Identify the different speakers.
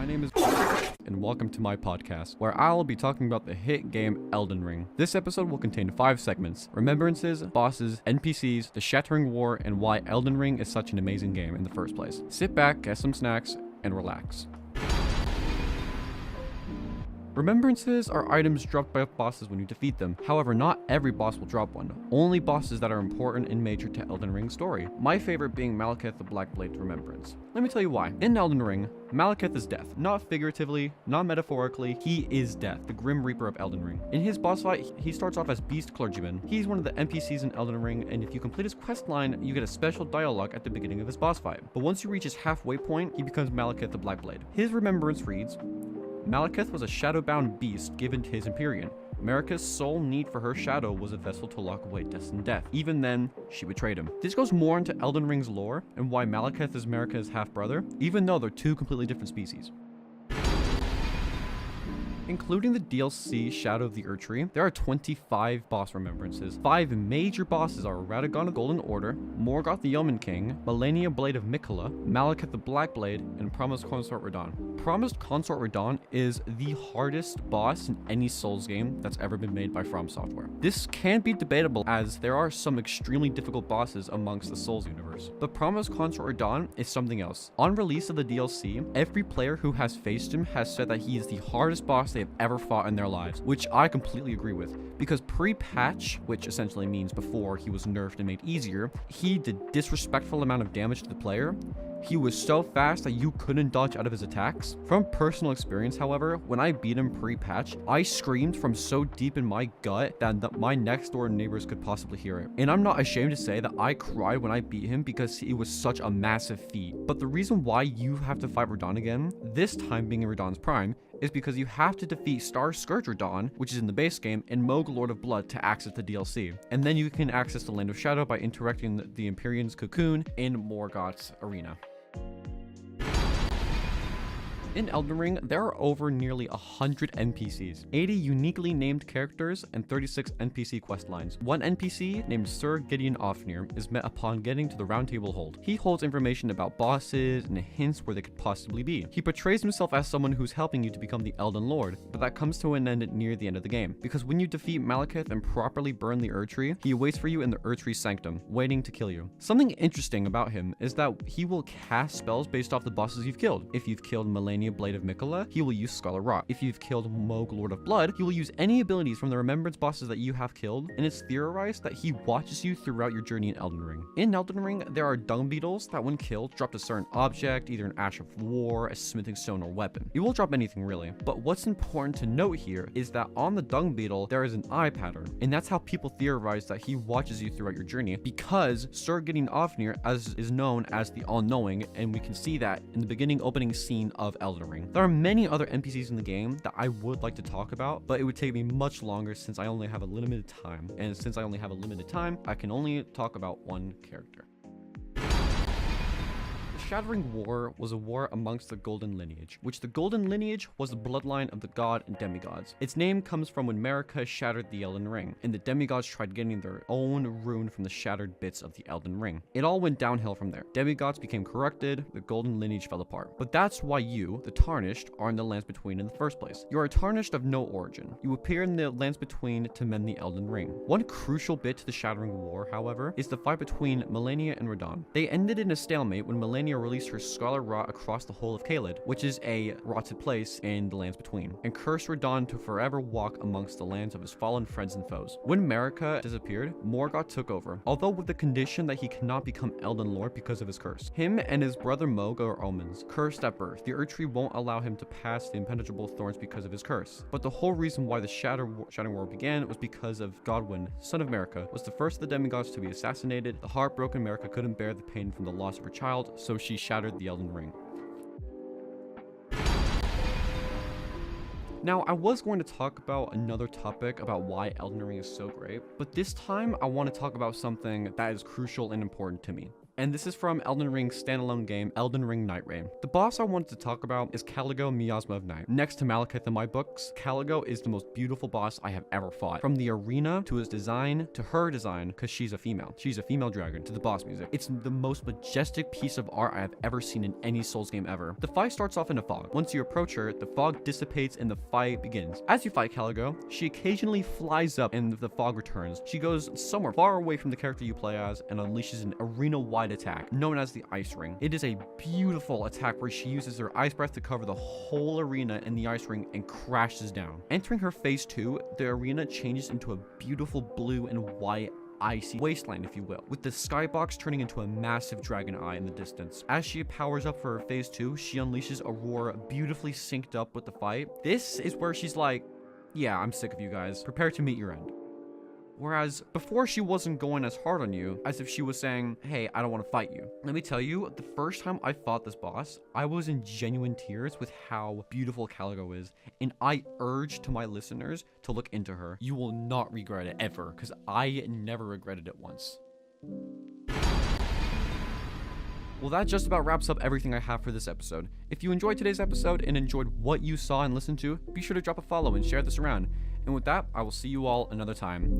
Speaker 1: My name is and welcome to my podcast, where I'll be talking about the hit game Elden Ring. This episode will contain 5 segments: remembrances, bosses, NPCs, the Shattering War, and why Elden Ring is such an amazing game in the first place. Sit back, get some snacks, and relax. Remembrances are items dropped by bosses when you defeat them. However, not every boss will drop one. Only bosses that are important and major to Elden Ring's story. My favorite being Malekith the Blackblade's Remembrance. Let me tell you why. In Elden Ring, Malekith is death. Not figuratively, not metaphorically, he is death, the Grim Reaper of Elden Ring. In his boss fight, he starts off as Beast Clergyman. He's one of the NPCs in Elden Ring, and if you complete his quest line, you get a special dialogue at the beginning of his boss fight. But once you reach his halfway point, he becomes Malekith the Blackblade. His remembrance reads, Malekith was a shadow-bound beast given to his Empyrean. Marika's sole need for her shadow was a vessel to lock away destined death. Even then, she betrayed him. This goes more into Elden Ring's lore and why Malekith is Marika's half-brother, even though they're two completely different species. Including the DLC Shadow of the Erdtree, there are 25 boss remembrances. 5 major bosses are Radagon of Golden Order, Morgoth the Yeoman King, Malenia Blade of Miquella, Malekith the Blackblade, and Promised Consort Radahn. Promised Consort Radahn is the hardest boss in any Souls game that's ever been made by FromSofts. This can be debatable as there are some extremely difficult bosses amongst the Souls universe, but Promised Consort Radahn is something else. On release of the DLC, every player who has faced him has said that he is the hardest boss they have ever fought in their lives, which I completely agree with, because pre-patch, which essentially means before he was nerfed and made easier, he did disrespectful amount of damage to the player. He was so fast that you couldn't dodge out of his attacks. From personal experience, however, when I beat him pre-patch, I screamed from so deep in my gut that my next door neighbors could possibly hear it. And I'm not ashamed to say that I cried when I beat him because it was such a massive feat. But the reason why you have to fight Radahn again, this time being in Radahn's prime, is because you have to defeat Star Scourge Radahn, which is in the base game, and Mohg Lord of Blood to access the DLC. And then you can access the Land of Shadow by interacting the Empyrean's Cocoon in Morgoth's arena. In Elden Ring, there are over nearly 100 NPCs, 80 uniquely named characters, and 36 NPC quest lines. One NPC, named Sir Gideon Ofnir, is met upon getting to the Round Table Hold. He holds information about bosses and hints where they could possibly be. He portrays himself as someone who's helping you to become the Elden Lord, but that comes to an end near the end of the game, because when you defeat Malekith and properly burn the Erdtree, he waits for you in the Erdtree Sanctum, waiting to kill you. Something interesting about him is that he will cast spells based off the bosses you've killed. If you've killed Malenia Blade of Miquella, he will use Scarlet Rot. If you've killed Mohg Lord of Blood, he will use any abilities from the remembrance bosses that you have killed, and it's theorized that he watches you throughout your journey in Elden Ring. In Elden Ring, there are dung beetles that when killed drop a certain object, either an Ash of War, a smithing stone, or weapon. It will drop anything really, but what's important to note here is that on the dung beetle there is an eye pattern, and that's how people theorize that he watches you throughout your journey, because Sir Gideon Ofnir is known as the All-Knowing, and we can see that in the beginning opening scene of Elden Ring. There are many other NPCs in the game that I would like to talk about, but it would take me much longer since I only have a limited time. And since I only have a limited time, I can only talk about one character. The Shattering War was a war amongst the Golden Lineage, which the Golden Lineage was the bloodline of the god and demigods. Its name comes from when Marika shattered the Elden Ring, and the demigods tried getting their own rune from the shattered bits of the Elden Ring. It all went downhill from there. Demigods became corrupted, the Golden Lineage fell apart. But that's why you, the Tarnished, are in the Lands Between in the first place. You are a Tarnished of no origin. You appear in the Lands Between to mend the Elden Ring. One crucial bit to the Shattering War, however, is the fight between Malenia and Radahn. They ended in a stalemate when Malenia released her Scarlet Rot across the whole of Caelid, which is a rotted place in the Lands Between, and cursed Radahn to forever walk amongst the lands of his fallen friends and foes. When Marika disappeared, Morgoth took over, although with the condition that he cannot become Elden Lord because of his curse. Him and his brother Mohg are omens, cursed at birth. The Erdtree won't allow him to pass the impenetrable thorns because of his curse. But the whole reason why the Shattering War began was because of Godwyn, son of Marika, was the first of the demigods to be assassinated. The heartbroken Marika couldn't bear the pain from the loss of her child, so she shattered the Elden Ring. Now, I was going to talk about another topic about why Elden Ring is so great, but this time I want to talk about something that is crucial and important to me. And this is from Elden Ring's standalone game, Elden Ring Nightreign. The boss I wanted to talk about is Caligo Miasma of Night. Next to Malekith in my books, Caligo is the most beautiful boss I have ever fought. From the arena, to his design, to her design, because she's a female dragon, to the boss music. It's the most majestic piece of art I have ever seen in any Souls game ever. The fight starts off in a fog. Once you approach her, the fog dissipates and the fight begins. As you fight Caligo, she occasionally flies up and the fog returns. She goes somewhere far away from the character you play as and unleashes an arena-wide attack known as the Ice Ring. It is a beautiful attack where she uses her ice breath to cover the whole arena in the ice ring and crashes down. Entering her phase 2, the arena changes into a beautiful blue and white icy wasteland, if you will, with the skybox turning into a massive dragon eye in the distance. As she powers up for her phase 2, she unleashes Aurora, beautifully synced up with the fight. This is where she's like, yeah, I'm sick of you guys. Prepare to meet your end. Whereas before, she wasn't going as hard on you, as if she was saying, hey, I don't want to fight you. Let me tell you, the first time I fought this boss, I was in genuine tears with how beautiful Caligo is, and I urge to my listeners to look into her. You will not regret it ever, because I never regretted it once. Well, that just about wraps up everything I have for this episode. If you enjoyed today's episode and enjoyed what you saw and listened to, be sure to drop a follow and share this around. And with that, I will see you all another time.